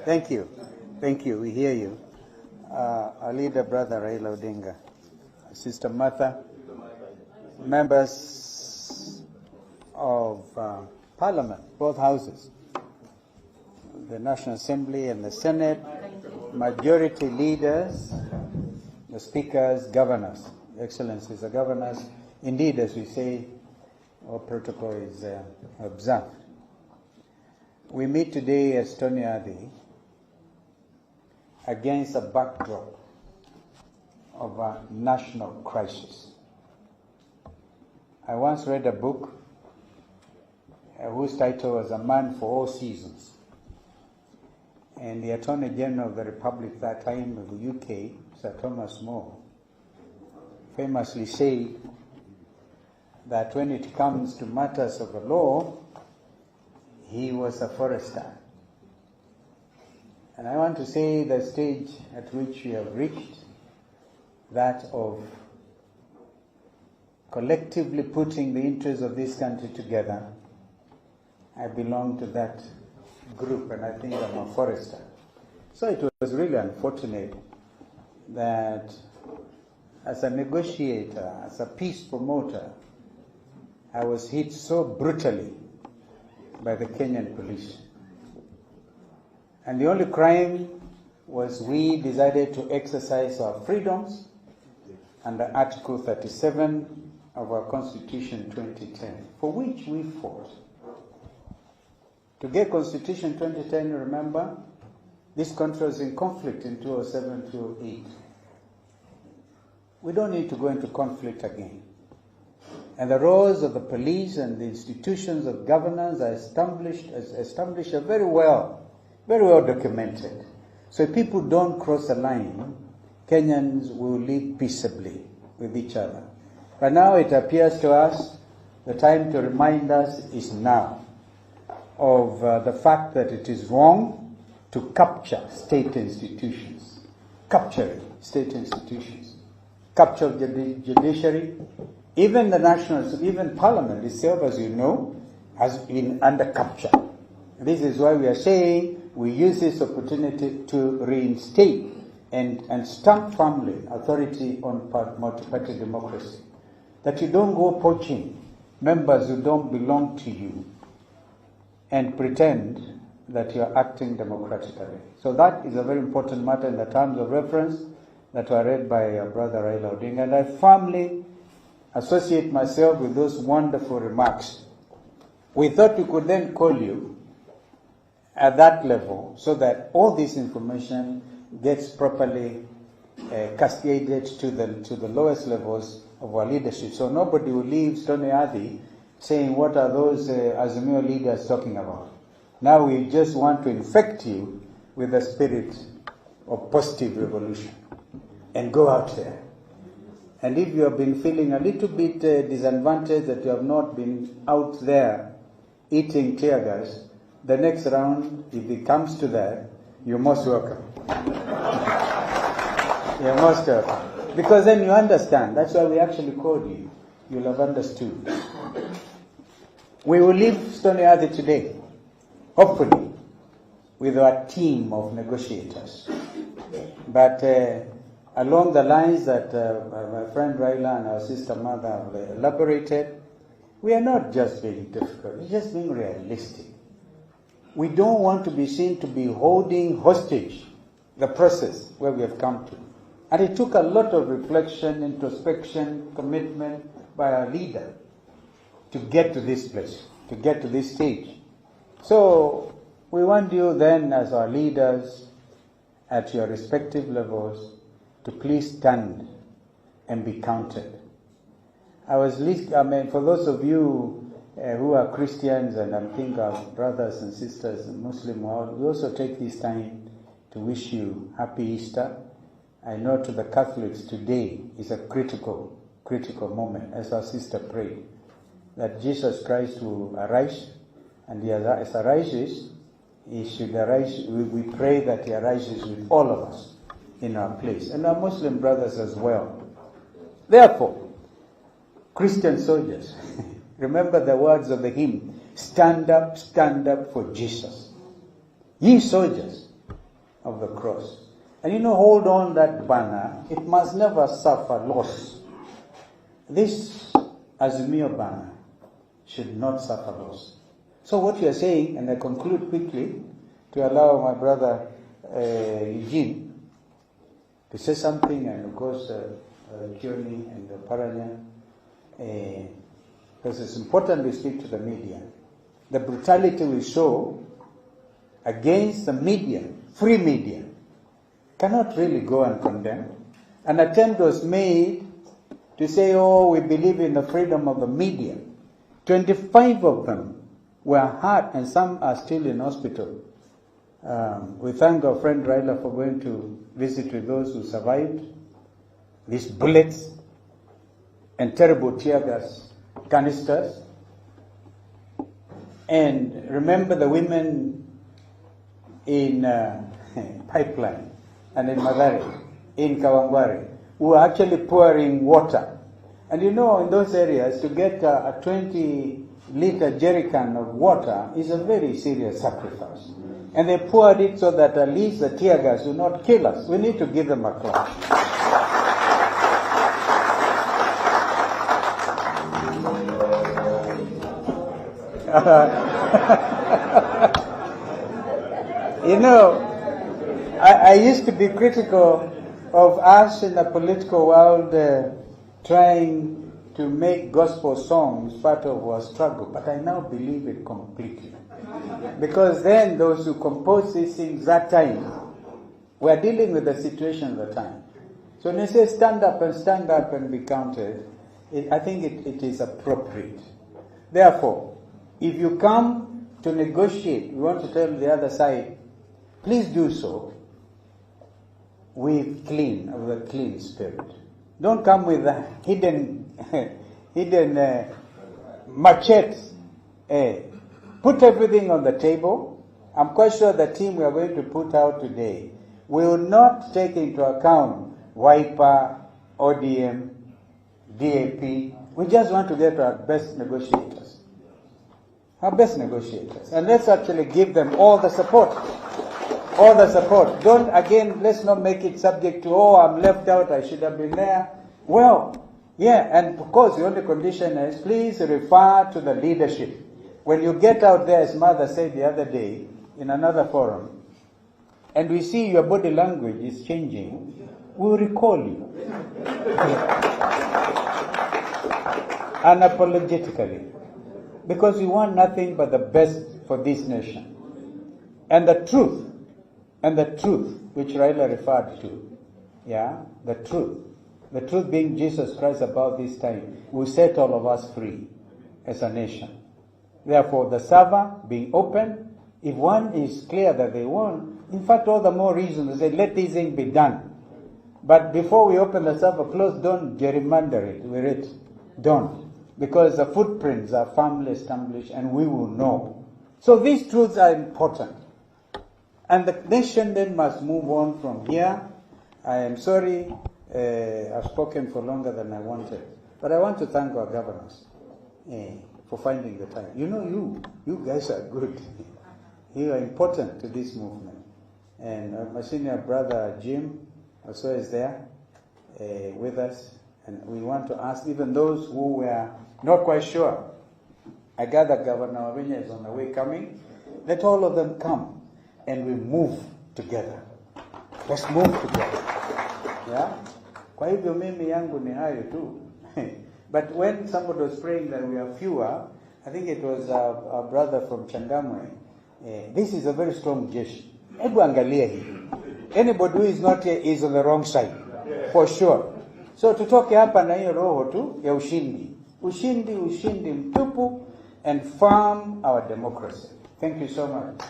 Thank you. Thank you. We hear you. Our leader, Brother Raila ODINGA, Sister Martha, members of Parliament, both houses, the National Assembly and the Senate, majority leaders, the speakers, governors, excellencies, the governors. Indeed, as we say, our protocol is observed. We meet today as Tony Adi against a backdrop of a national crisis. I once read a book whose title was A Man for All Seasons. And the Attorney General of the Republic at that time of the UK, Sir Thomas More, famously said that when it comes to matters of the law, he was a forester. And I want to say the stage at which we have reached, that of collectively putting the interests of this country together. I belong to that group, and I think I'm a forester. So it was really unfortunate that as a negotiator, as a peace promoter, I was hit so brutally by the Kenyan police. And the only crime was we decided to exercise our freedoms under Article 37 of our Constitution 2010, for which we fought. To get Constitution 2010, remember, this country was in conflict in 2007-2008. We don't need to go into conflict again. And the roles of the police and the institutions of governance are established are very well documented. So if people don't cross the line, Kenyans will live peaceably with each other. But now it appears to us the time to remind us is now of the fact that it is wrong to capture state institutions. Capturing state institutions. Capture of the judiciary. Even the national, even Parliament itself, as you know, has been under capture. This is why we are saying we use this opportunity to reinstate and stamp firmly authority on multi-party democracy. That you don't go poaching members who don't belong to you and pretend that you are acting democratically. So that is a very important matter in the terms of reference that were read by Brother Raila ODINGA. And I firmly associate myself with those wonderful remarks. We thought we could then call you at that level so that all this information gets properly cascaded to the lowest levels of our leadership. So nobody will leave Stony Adi saying, what are those Azimio leaders talking about? Now we just want to infect you with the spirit of positive revolution and go out there. And if you have been feeling a little bit disadvantaged that you have not been out there eating tear gas, the next round, if it comes to that, you're most welcome. You're most welcome. Because then you understand. That's why we actually called you. You'll have understood. We will leave Stony Adi today, hopefully, with our team of negotiators. But along the lines that my friend Raila and our sister Mother have elaborated, we are not just being difficult, we're just being realistic. We don't want to be seen to be holding hostage the process where we have come to. And it took a lot of reflection, introspection, commitment by our leader to get to this place, to get to this stage. So we want you then, as our leaders at your respective levels, to please stand and be counted. For those of you who are Christians, and I think our brothers and sisters in Muslim world, we also take this time to wish you happy Easter. I know to the Catholics today is a critical moment, as our sister prayed, that Jesus Christ will arise, and as arises, he should arise. We pray that he arises with all of us in our place, and our Muslim brothers as well. Therefore, Christian soldiers, remember the words of the hymn, stand up for Jesus. Ye soldiers, of the cross. And hold on that banner. It must never suffer loss. This Azimio banner should not suffer loss. So what you are saying, and I conclude quickly to allow my brother Eugene to say something, and of course Kioni and Paranya, because it's important we speak to the media. The brutality we show against the media, free media, cannot really go uncondemned. An attempt was made to say, we believe in the freedom of the media. 25 of them were hurt, and some are still in hospital. We thank our friend Raila for going to visit with those who survived these bullets and terrible tear gas canisters. And remember the women in Pipeline and in Madari, in Kawangware, who were actually pouring water. And in those areas, to get a 20-liter jerrycan of water is a very serious sacrifice. And they poured it so that at least the tear gas will not kill us. We need to give them a clap. I used to be critical of us in the political world trying to make gospel songs part of our struggle, but I now believe it completely. Because then those who composed these things that time were dealing with the situation at the time. So when you say stand up and be counted, I think it is appropriate. Therefore, if you come to negotiate, we want to tell the other side, please do so with a clean spirit. Don't come with a hidden machetes. Put everything on the table. I'm quite sure the team we are going to put out today will not take into account Wiper, ODM, DAP. We just want to get our best negotiators. And let's actually give them all the support. Let's not make it subject to, I'm left out, I should have been there. Well, yeah, and of course the only condition is please refer to the leadership. When you get out there, as Mother said the other day in another forum, and we see your body language is changing, we'll recall you. Unapologetically. Because we want nothing but the best for this nation. And the truth which Raila referred to, the truth being Jesus Christ about this time, will set all of us free as a nation. Therefore, the server being open, if one is clear that they won, in fact, all the more reason to say, let this thing be done. But before we open the server closed, don't gerrymander it with it. Don't. Because the footprints are firmly established and we will know. So these truths are important. And the nation then must move on from here. I am sorry I've spoken for longer than I wanted. But I want to thank our governors for finding the time. You guys are good. You are important to this movement. And my senior brother Jim also is there with us. And we want to ask even those who were not quite sure. I gather Governor Wavinya is on the way coming. Let all of them come and we move together. Let's move together. Yeah? Kwa hivyo mimi yangu ni hayo tu. But when somebody was praying that we are fewer, I think it was our brother from Changamwe. This is a very strong jeshi. Hebu angalia hii. Anybody who is not here is on the wrong side. For sure. So tutoke hapa na hiyo roho tu ya ushindi. Ushindi mtupu, and farm our democracy. Thank you so much.